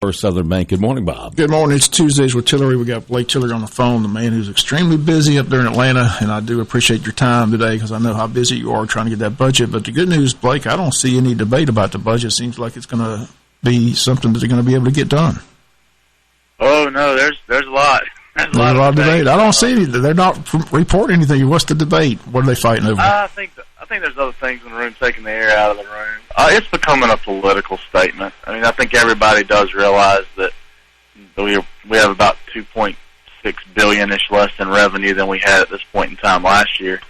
First Southern Bank. Good morning, Bob. Good morning. It's Tuesdays with Tillery. We got Blake Tillery on the phone, the man who's extremely busy up there in Atlanta, and I do appreciate your time today because I know how busy you are trying to get that budget. But the good news, Blake, I don't see any debate about the budget. It seems like it's going to be something that they're going to be able to get done. Oh, no, there's a lot. There's a lot of debate. I don't see any. They're not reporting anything. What's the debate? What are they fighting over? I think there's other things in the room taking the air out of the room. It's becoming a political statement. I mean, I think everybody does realize that we have about $2.6 billion-ish less in revenue than we had at this point in time last year.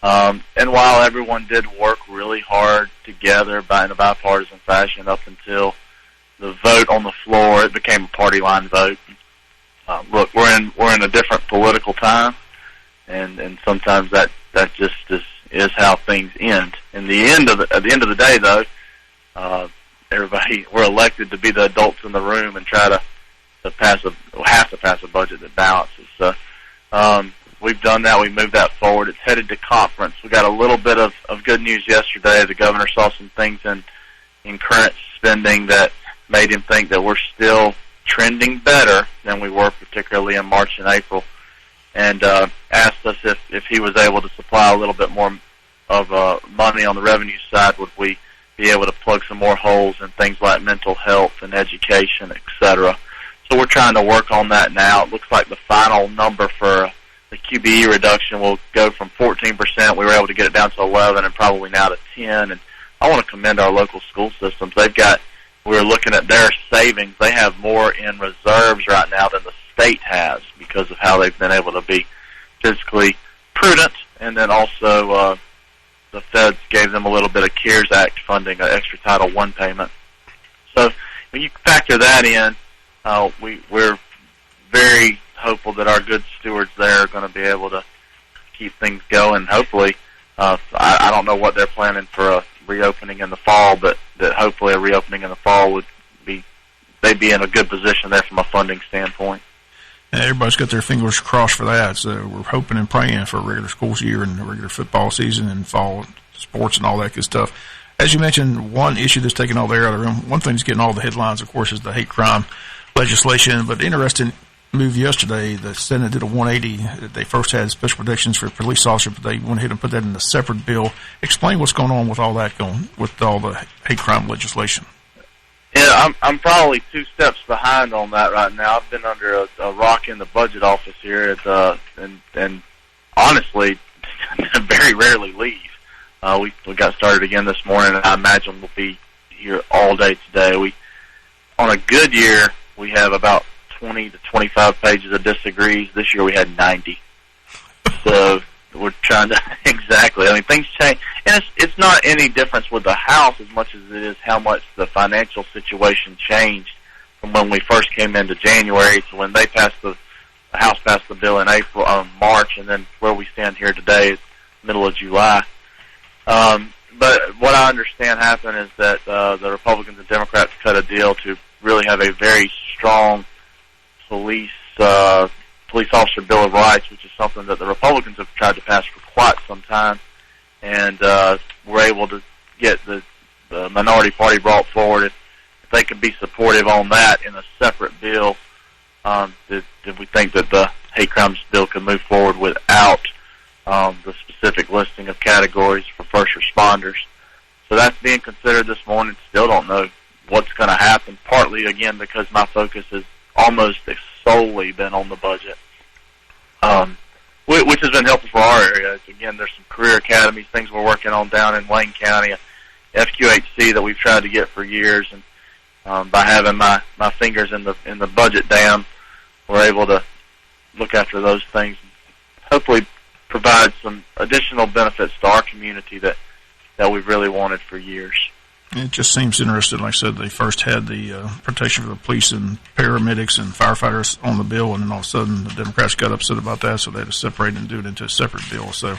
And while everyone did work really hard together in a bipartisan fashion up until the vote on the floor, it became a party line vote. Look, we're in a different political time, and sometimes that just is how things end. At the end of the day, though, we're elected to be the adults in the room and try to pass a budget that balances. So we've done that. We moved that forward. It's headed to conference. We got a little bit of good news yesterday. The governor saw some things in current spending that made him think that we're still trending better than we were, particularly in March and April, and asked us if he was able to supply a little bit more of money on the revenue side, would we be able to plug some more holes in things like mental health and education, et cetera. So we're trying to work on that now. It looks like the final number for the QBE reduction will go from 14%. We were able to get it down to 11 and probably now to 10. And I want to commend our local school systems. We're looking at their savings. They have more in reserves right now than the state has because of how they've been able to be fiscally prudent. And then also the feds gave them a little bit of CARES Act funding, an extra Title I payment. So when you factor that in, we're very hopeful that our good stewards there are going to be able to keep things going. Hopefully, I don't know what they're planning for a reopening in the fall, but that hopefully a reopening in the fall they'd be in a good position there from a funding standpoint. And everybody's got their fingers crossed for that, so we're hoping and praying for a regular school year and a regular football season and fall sports and all that good stuff. As you mentioned, one issue that's taking all the air out of the room, one thing that's getting all the headlines, of course, is the hate crime legislation. But interesting move yesterday, the Senate did a 180. They first had special protections for police officers, but they went ahead and put that in a separate bill. Explain what's going on with all that with all the hate crime legislation. Yeah, I'm probably 2 steps behind on that right now. I've been under a rock in the budget office here, and honestly, very rarely leave. We got started again this morning, and I imagine we'll be here all day today. On a good year, we have about 20 to 25 pages of disagrees. This year we had 90. So we're trying to exactly. I mean, things change, and it's not any difference with the House as much as it is how much the financial situation changed from when we first came into January to when they passed the House passed the bill in March, and then where we stand here today is middle of July. But what I understand happened is that the Republicans and Democrats cut a deal to really have a very strong police officer Bill of Rights, which is something that the Republicans have tried to pass for quite some time, and we're able to get the minority party brought forward. If they could be supportive on that in a separate bill, if we think that the hate crimes bill could move forward without the specific listing of categories for first responders. So that's being considered this morning. Still don't know what's going to happen, partly, again, because my focus has almost solely been on the budget, which has been helpful for our area. Again, there's some career academies, things we're working on down in Wayne County, FQHC that we've tried to get for years, and by having my fingers in the budget dam, we're able to look after those things and hopefully provide some additional benefits to our community that we've really wanted for years. It just seems interesting. Like I said, they first had the protection for the police and paramedics and firefighters on the bill, and then all of a sudden the Democrats got upset about that, so they had to separate and do it into a separate bill. So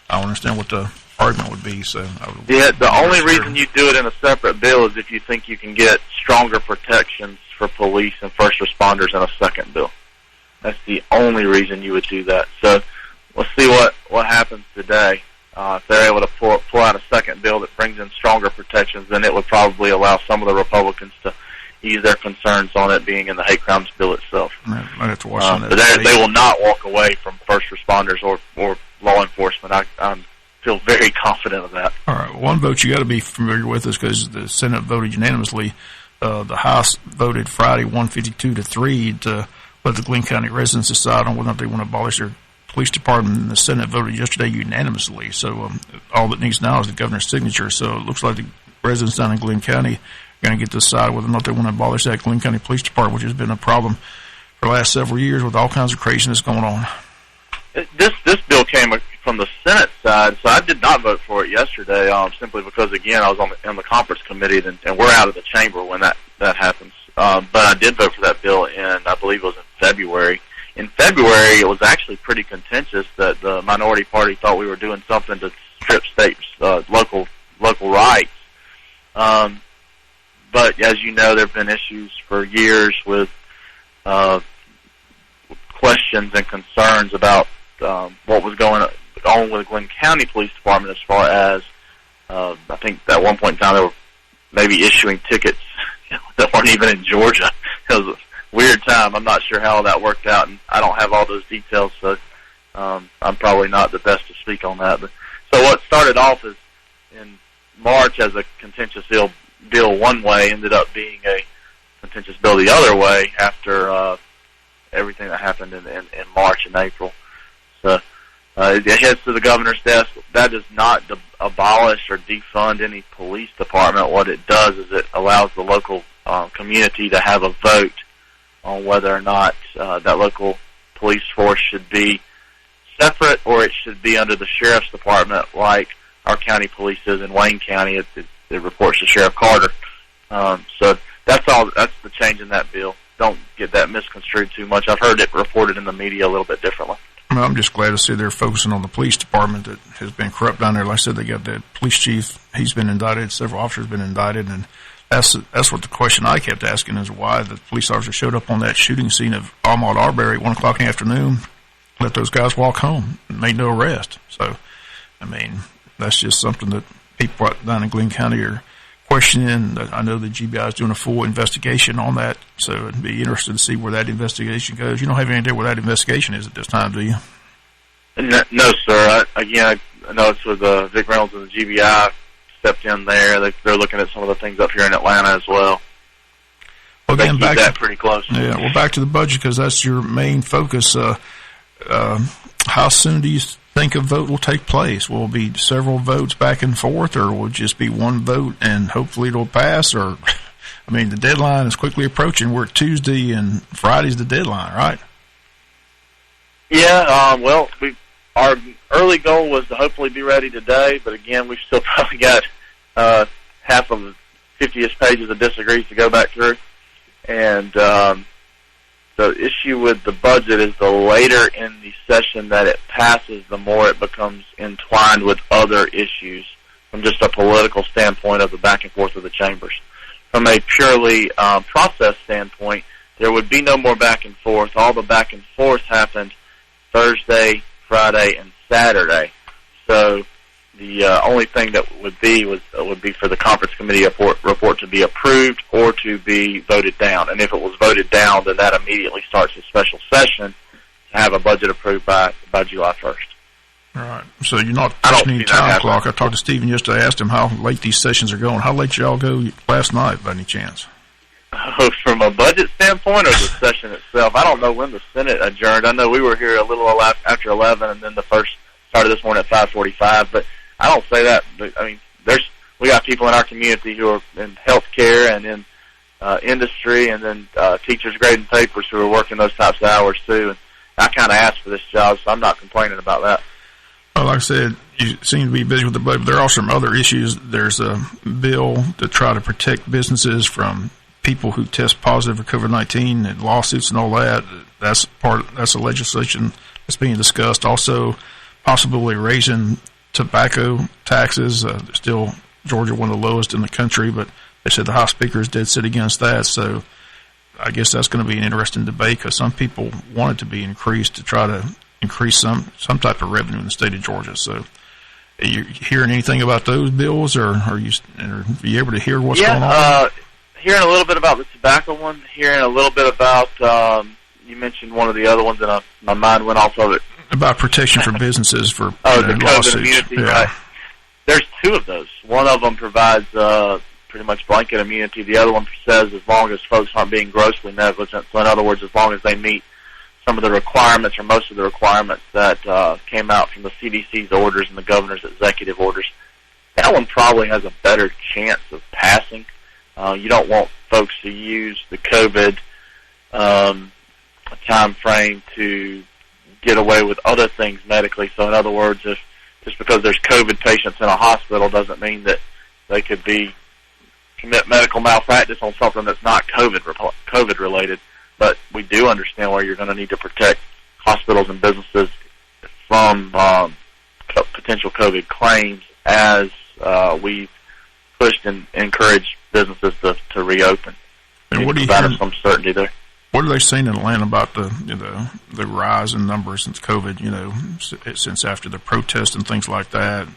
I don't understand what the argument would be. So the only reason you do it in a separate bill is if you think you can get stronger protections for police and first responders in a second bill. That's the only reason you would do that. So we'll see what happens today. If they're able to pull out a second bill that brings in stronger protections, then it would probably allow some of the Republicans to ease their concerns on it being in the hate crimes bill itself. I have to watch that. But they will not walk away from first responders or law enforcement. I feel very confident of that. All right. One vote you got to be familiar with is because the Senate voted unanimously. The House voted Friday 152-3 to let the Glenn County residents decide on whether or not they want to abolish their police department, and the Senate voted yesterday unanimously. So all that needs now is the governor's signature. So it looks like the residents down in Glenn County are going to get to decide whether or not they want to abolish that Glenn County Police Department, which has been a problem for the last several years with all kinds of craziness going on. This bill came from the Senate side, so I did not vote for it yesterday, simply because, again, I was on the conference committee, and we're out of the chamber when that happens. But I did vote for that bill I believe it was in February. In February, it was actually pretty contentious that the minority party thought we were doing something to strip states' local rights. But as you know, there have been issues for years with questions and concerns about what was going on with the Glenn County Police Department as far as I think at one point in time they were maybe issuing tickets that weren't even in Georgia. It was a weird time. I'm not sure how that worked out, and I don't have all those details, so I'm probably not the best to speak on that. But so what started off as in March as a contentious deal one way ended up being a contentious bill the other way after everything that happened in March and April. So it heads to the governor's desk. That does not abolish or defund any police department. What it does is it allows the local community to have a vote on whether or not that local police force should be separate or it should be under the sheriff's department like our county police is in Wayne County. It reports to Sheriff Carter. So that's all. That's the change in that bill. Don't get that misconstrued too much. I've heard it reported in the media a little bit differently. Well, I'm just glad to see they're focusing on the police department that has been corrupt down there. Like I said, they got that police chief. He's been indicted. Several officers have been indicted, and that's what the question I kept asking is why the police officer showed up on that shooting scene of Ahmaud Arbery at 1 o'clock in the afternoon, let those guys walk home, and made no arrest. So, I mean, that's just something that people down in Glenn County are questioning. I know the GBI is doing a full investigation on that, so it'd be interesting to see where that investigation goes. You don't have any idea where that investigation is at this time, do you? No, sir. I know it's with Vic Reynolds and the GBI stepped in there. They're looking at some of the things up here in Atlanta as well. Well, again, they keep that pretty close. Yeah, well, back to the budget because that's your main focus. How soon do you think a vote will take place? Will it be several votes back and forth, or will it just be one vote and hopefully it'll pass? Or, I mean, the deadline is quickly approaching. We're at Tuesday and Friday's the deadline, right? Yeah, well, our early goal was to hopefully be ready today, but again, we've still probably got half of the 50-ish pages of disagrees to go back through. And the issue with the budget is the later in the session that it passes, the more it becomes entwined with other issues from just a political standpoint of the back and forth of the chambers. From a purely process standpoint, there would be no more back and forth. All the back and forth happened Thursday, Friday, and Saturday. So the only thing that would be for the conference committee report to be approved or to be voted down. And if it was voted down, then that immediately starts a special session to have a budget approved by July 1st. All right. So you're not pushing any time clock. I talked to Stephen yesterday. I asked him how late these sessions are going. How late y'all go last night by any chance? From a budget standpoint or the session itself? I don't know when the Senate adjourned. I know we were here a little after 11, and then the first started this morning at 5:45. But I don't say that. But, I mean, we got people in our community who are in healthcare and in industry, and then teachers grading papers who are working those types of hours too. And I kind of asked for this job, so I'm not complaining about that. Well, like I said, you seem to be busy with the budget. There are some other issues. There's a bill to try to protect businesses from people who test positive for COVID-19 and lawsuits and all that. That's a legislation that's being discussed. Also, possibly raising tobacco taxes. Still, Georgia one of the lowest in the country, but they said the House Speaker is dead set against that. So I guess that's going to be an interesting debate because some people want it to be increased to try to increase some type of revenue in the state of Georgia. So are you hearing anything about those bills, or are you able to hear what's going on? hearing a little bit about the tobacco one, hearing a little bit about, you mentioned one of the other ones, and my mind went off of it. About protection for businesses for the COVID lawsuits. Immunity, yeah. Right. There's two of those. One of them provides pretty much blanket immunity. The other one says as long as folks aren't being grossly negligent. So in other words, as long as they meet some of the requirements or most of the requirements that came out from the CDC's orders and the governor's executive orders, that one probably has a better chance of passing. You don't want folks to use the COVID time frame to get away with other things medically. So in other words, if just because there's COVID patients in a hospital doesn't mean that they could commit medical malpractice on something that's not COVID related. But we do understand where you're going to need to protect hospitals and businesses from potential COVID claims as we've pushed and encouraged businesses to reopen. And what do you hear? Some certainty there. What are they saying in Atlanta about the rise in numbers since COVID? Since after the protests and things like that,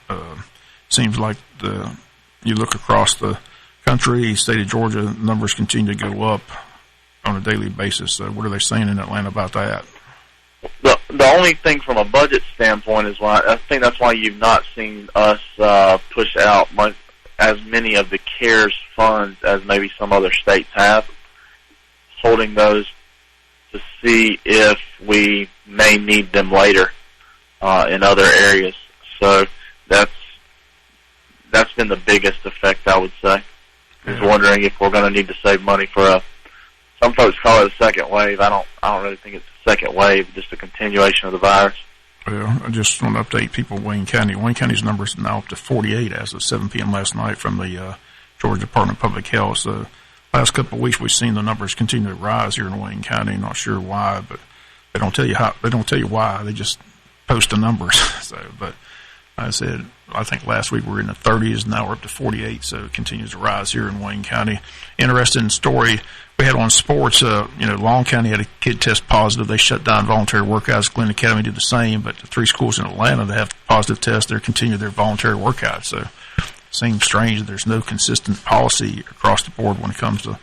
seems like you look across the country, state of Georgia, numbers continue to go up on a daily basis. What are they saying in Atlanta about that? The only thing from a budget standpoint is why I think that's why you've not seen us push out as many of the CARES funds as maybe some other states have, holding those to see if we may need them later in other areas. So that's been the biggest effect, I would say. Is wondering if we're going to need to save money for some folks call it a second wave. I don't really think it's a second wave, just a continuation of the virus. Well, I just want to update people. Wayne County's numbers are now up to 48 as of 7 p.m. last night from the Georgia Department of Public Health. So last couple of weeks we've seen the numbers continue to rise here in Wayne County. Not sure why, but they don't tell you how. They don't tell you why. They just post the numbers. But I said, I think last week we were in the 30s. Now we're up to 48. So it continues to rise here in Wayne County. Interesting story we had on sports. Long County had a kid test positive. They shut down voluntary workouts. Glenn Academy did the same. But the 3 schools in Atlanta that have positive tests, they're continuing their voluntary workouts. So it seems strange that there's no consistent policy across the board when it comes to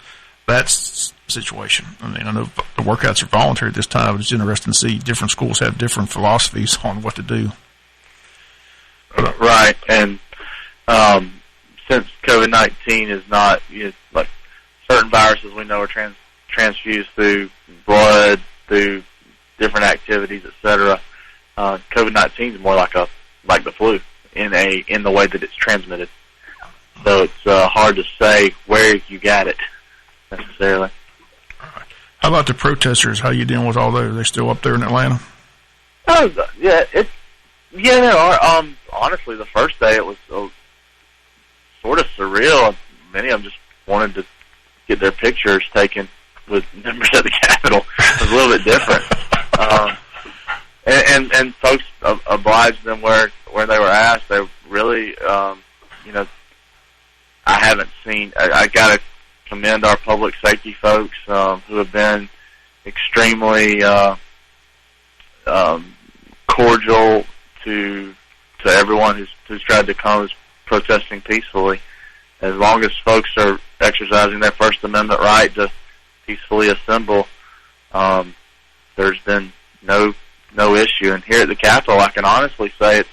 that situation. I mean, I know the workouts are voluntary at this time, but it's interesting to see different schools have different philosophies on what to do. Right, and since COVID-19 is not, like certain viruses we know are transfused through blood, through different activities, etc. COVID-19 is more like the flu in the way that it's transmitted. So it's hard to say where you got it necessarily. How about the protesters? How you dealing with all those? Are they still up there in Atlanta? Oh, yeah, they are. Honestly, the first day it was sort of surreal. Many of them just wanted to get their pictures taken with members of the Capitol. It was a little bit different. And folks obliged them where they were asked. They really, I haven't seen. I got to commend our public safety folks who have been extremely cordial to everyone who's tried to come protesting peacefully. As long as folks are exercising their First Amendment right to peacefully assemble, there's been no issue. And here at the Capitol, I can honestly say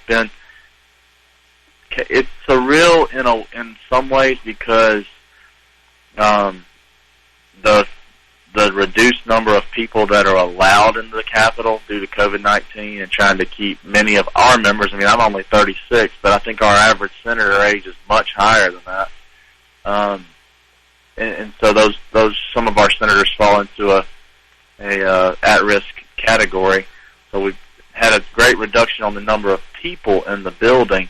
it's surreal in some ways because the reduced number of people that are allowed into the Capitol due to COVID-19 and trying to keep many of our members. I mean, I'm only 36, but I think our average senator age is much higher than that. And so those some of our senators fall into a at-risk category. So we've had a great reduction on the number of people in the building.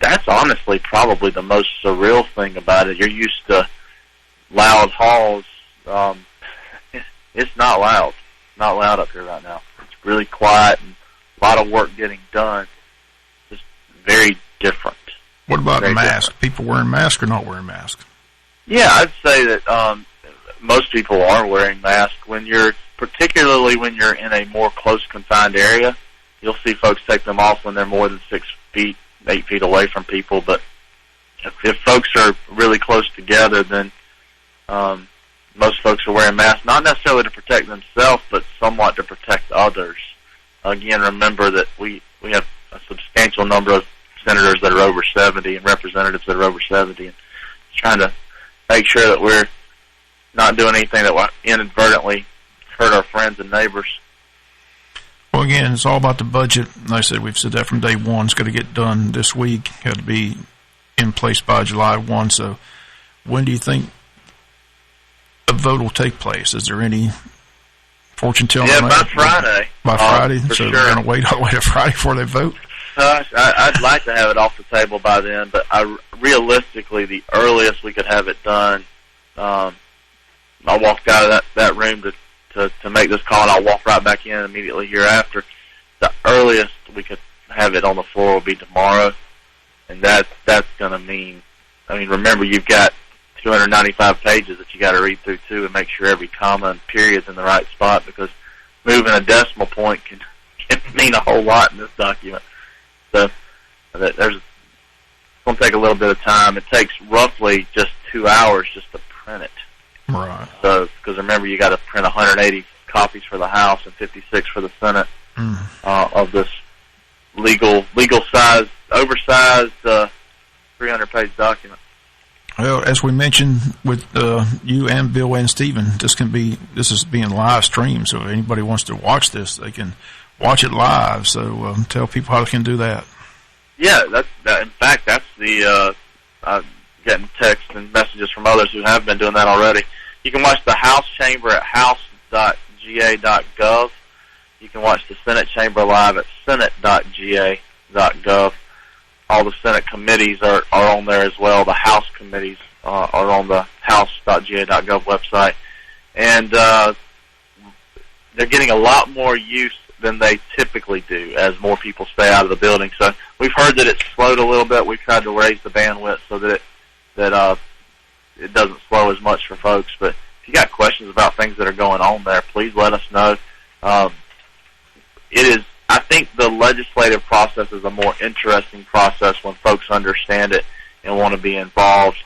That's honestly probably the most surreal thing about it. You're used to loud halls. It's not loud. It's not loud up here right now. It's really quiet and a lot of work getting done. Just very different. What about masks? People wearing masks or not wearing masks? Yeah, I'd say that most people are wearing masks. Particularly when you're in a more close confined area, you'll see folks take them off when they're more than 6 feet, 8 feet away from people. But if folks are really close together, then Most folks are wearing masks, not necessarily to protect themselves, but somewhat to protect others. Again, remember that we have a substantial number of senators that are over 70 and representatives that are over 70, and trying to make sure that we're not doing anything that will inadvertently hurt our friends and neighbors. Well, again, it's all about the budget. Like I said, we've said that from day one. It's got to get done this week. Got to be in place by July 1. So when do you think a vote will take place? Is there any fortune telling? Yeah, by Friday. By Friday? So sure. They're going to wait all the way to Friday before they vote? I'd like to have it off the table by then, but realistically, the earliest we could have it done, I walked out of that room to make this call, and I'll walk right back in immediately hereafter. The earliest we could have it on the floor will be tomorrow, and that's going to mean, remember, you've got 295 pages that you got to read through, too, and make sure every comma and period's in the right spot, because moving a decimal point can mean a whole lot in this document. So it's going to take a little bit of time. It takes roughly just 2 hours just to print it. Right. So, because remember, you got to print 180 copies for the House and 56 for the Senate of this legal size, oversized 300-page document. Well, as we mentioned with you and Bill and Stephen, this is being live streamed. So if anybody wants to watch this, they can watch it live. So tell people how they can do that. Yeah, in fact, that's the getting texts and messages from others who have been doing that already. You can watch the House Chamber at house.ga.gov. You can watch the Senate Chamber live at senate.ga.gov. All the Senate committees are on there as well. The House committees are on the house.ga.gov website. And they're getting a lot more use than they typically do as more people stay out of the building. So we've heard that it's slowed a little bit. We've tried to raise the bandwidth so that it doesn't slow as much for folks. But if you got questions about things that are going on there, please let us know. I think the legislative process is a more interesting process when folks understand it and want to be involved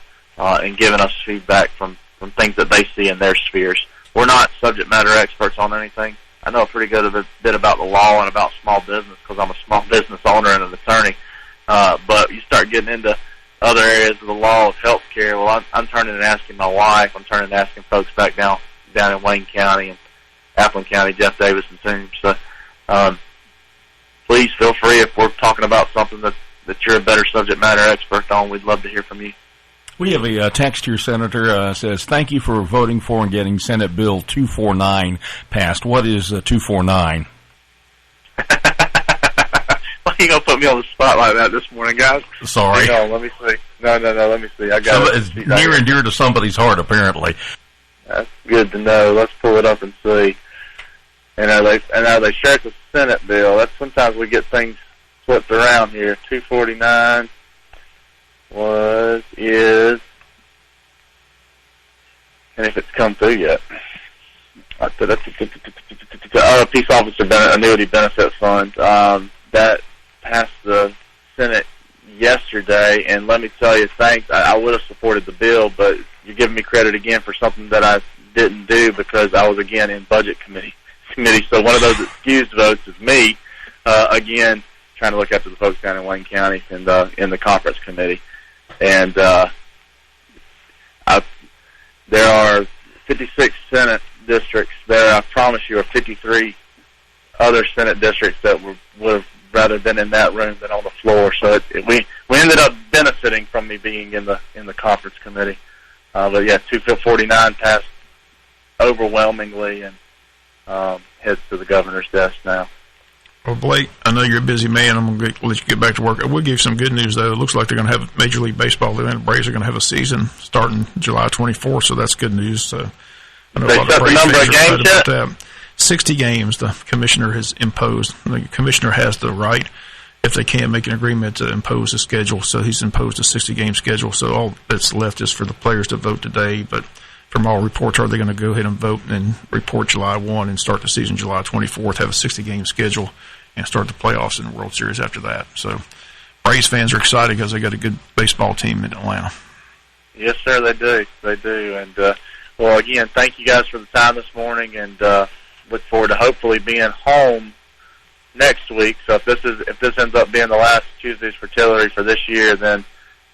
in giving us feedback from things that they see in their spheres. We're not subject matter experts on anything. I know a pretty good bit about the law and about small business because I'm a small business owner and an attorney. But you start getting into other areas of the law of health care. Well, I'm turning and asking my wife. I'm turning and asking folks back down in Wayne County and Appleton County, Jeff Davis and team. So please feel free if we're talking about something that you're a better subject matter expert on. We'd love to hear from you. We have a text here, Senator, says, thank you for voting for and getting Senate Bill 249 passed. What is 249? Why are you going to put me on the spot like that this morning, guys? Sorry. Hang on, let me see. No, let me see. I got it. It's near and dear to somebody's heart, apparently. That's good to know. Let's pull it up and see. And they share it the Senate bill. That's sometimes we get things flipped around here. 249 is, and if it's come through yet. Peace Officer Annuity Benefit Fund. That passed the Senate yesterday, and let me tell you, thanks. I would have supported the bill, but you're giving me credit again for something that I didn't do because I was, again, in Budget Committee. So one of those excused votes is me, again, trying to look after the folks down in Wayne County and in the conference committee. And there are 56 Senate districts there. I promise you, are 53 other Senate districts that would have rather been in that room than on the floor. So we ended up benefiting from me being in the conference committee. But yeah, 249 passed overwhelmingly and heads to the governor's desk now. Well, Blake, I know you're a busy man. I'm going to let you get back to work. I will give you some good news, though. It looks like they're going to have Major League Baseball. The Braves are going to have a season starting July 24th, so that's good news. So I know they set the number of games yet? 60 games the commissioner has imposed. The commissioner has the right, if they can't make an agreement, to impose a schedule. So he's imposed a 60-game schedule. So all that's left is for the players to vote today. But from all reports, are they going to go ahead and vote and report July 1 and start the season July 24th, have a 60-game schedule, and start the playoffs in the World Series after that. So Braves fans are excited because they got a good baseball team in Atlanta. Yes, sir, they do. They do. And Well, again, thank you guys for the time this morning, and look forward to hopefully being home next week. So if this ends up being the last Tuesdays for Tillery for this year, then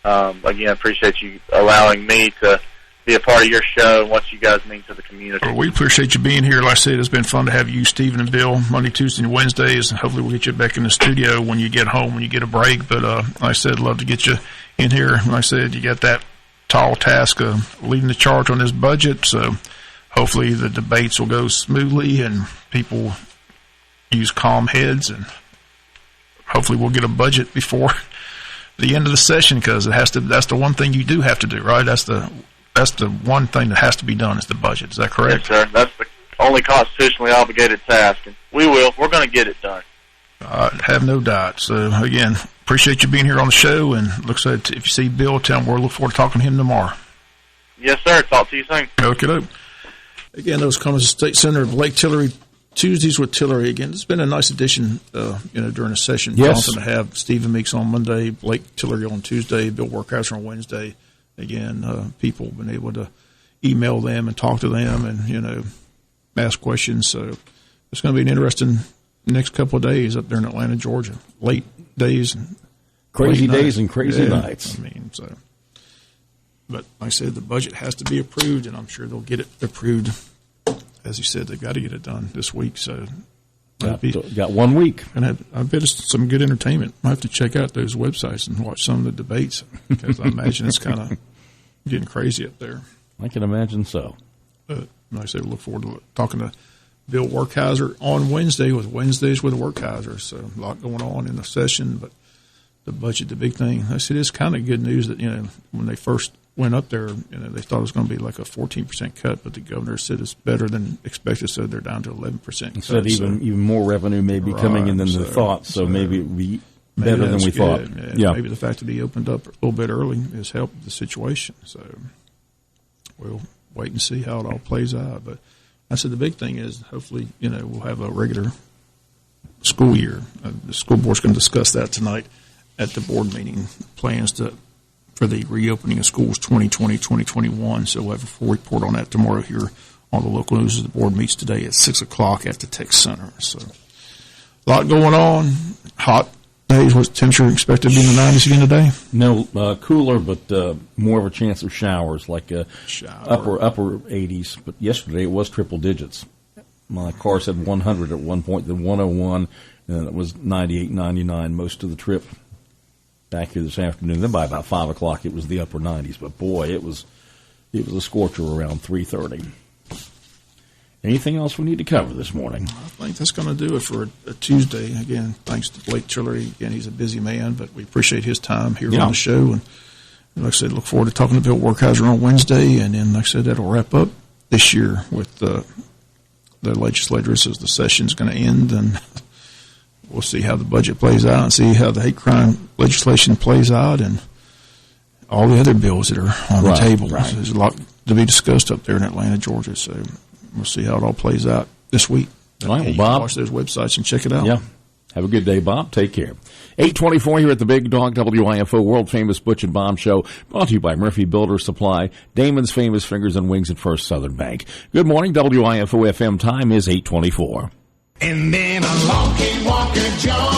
again, appreciate you allowing me to be a part of your show and what you guys mean to the community. Well, we appreciate you being here. Like I said, it's been fun to have you, Stephen, and Bill, Monday, Tuesday, and Wednesdays, and hopefully we'll get you back in the studio when you get home, when you get a break. But like I said, love to get you in here. Like I said, you got that tall task of leading the charge on this budget, so hopefully the debates will go smoothly and people use calm heads, and hopefully we'll get a budget before the end of the session, because that's the one thing you do have to do, right? That's the one thing that has to be done is the budget. Is that correct? Yes, sir. That's the only constitutionally obligated task, and we're going to get it done. I have no doubt. So, again, appreciate you being here on the show, and looks like if you see Bill, tell him we'll look forward to talking to him tomorrow. Yes, sir. Talk to you soon. Okay. Again, those comments at State Center of Lake Tillery, Tuesdays with Tillery. Again, it's been a nice addition, during the session. Yes. Awesome to have Stephen Meeks on Monday, Blake Tillery on Tuesday, Bill Workhauser on Wednesday. Again, people have been able to email them and talk to them and, ask questions. So it's going to be an interesting next couple of days up there in Atlanta, Georgia. Late days. And crazy late days nights. and crazy nights. But like I said, the budget has to be approved, and I'm sure they'll get it approved. As you said, they've got to get it done this week. So got 1 week. And I bet it's some good entertainment. I have to check out those websites and watch some of the debates, because I imagine it's kind of getting crazy up there. I can imagine so. But like I said, we look forward to talking to Bill Workhauser on Wednesday with Wednesdays with Workhauser. So a lot going on in the session, but the budget, the big thing. I said it's kind of good news that, when they first went up there, they thought it was going to be like a 14% cut, but the governor said it's better than expected, so they're down to 11%. He said even more revenue may be coming in than they thought, so maybe it would be better than we thought. Yeah. Maybe the fact that he opened up a little bit early has helped the situation. So we'll wait and see how it all plays out. But I said the big thing is hopefully, we'll have a regular school year. The school board's going to discuss that tonight at the board meeting, plans for the reopening of schools 2020-2021. So we'll have a full report on that tomorrow here on the local news as the board meets today at 6 o'clock at the Tech Center. So a lot going on. Hot days. What's the temperature expected to be in the 90s again today? No, cooler, but more of a chance of showers, like upper 80s. But yesterday it was triple digits. My car said 100 at one point, then 101, and it was 98, 99 most of the trip back here this afternoon. Then by about 5 o'clock it was the upper 90s. But boy, it was a scorcher around 3:30. Anything else we need to cover this morning? I think that's going to do it for a Tuesday. Again, thanks to Blake Tillery. Again, he's a busy man, but we appreciate his time here on the show. And like I said, look forward to talking to Bill Workhauser on Wednesday. And then, like I said, that'll wrap up this year with the legislators as the session's going to end. And we'll see how the budget plays out and see how the hate crime legislation plays out and all the other bills that are on the table. Right. So there's a lot to be discussed up there in Atlanta, Georgia. So we'll see how it all plays out this week. All right, well, you Bob, can watch those websites and check it out. Yeah. Have a good day, Bob. Take care. 8:24 here at the Big Dog WIFO World Famous Butch and Bob Show, brought to you by Murphy Builder Supply, Damon's Famous Fingers and Wings at First Southern Bank. Good morning. WIFO FM time is 8:24. And then along came Walker Jones.